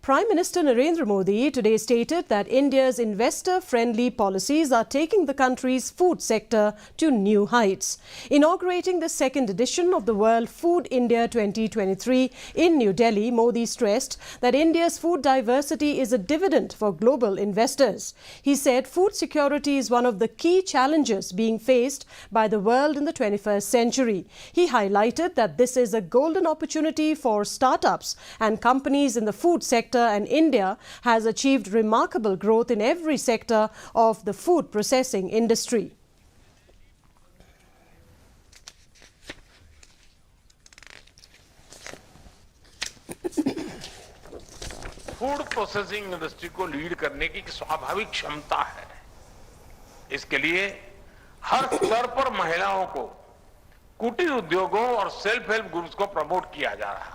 Prime Minister Narendra Modi today stated that India's investor-friendly policies are taking the country's food sector to new heights. Inaugurating the second edition of the World Food India 2023 in New Delhi, Modi stressed that India's food diversity is a dividend for global investors. He said food security is one of the key challenges being faced by the world in the 21st century. He highlighted that this is a golden opportunity for startups and companies in the food sector, and India has achieved remarkable growth in every sector of the food processing industry. Food processing industry को lead करने की स्वाभाविक क्षमता है। इसके लिए हर स्तर पर महिलाओं को कुटीर उद्योगों और सेल्फ हेल्प ग्रुप्स को प्रमोट किया जा रहा है।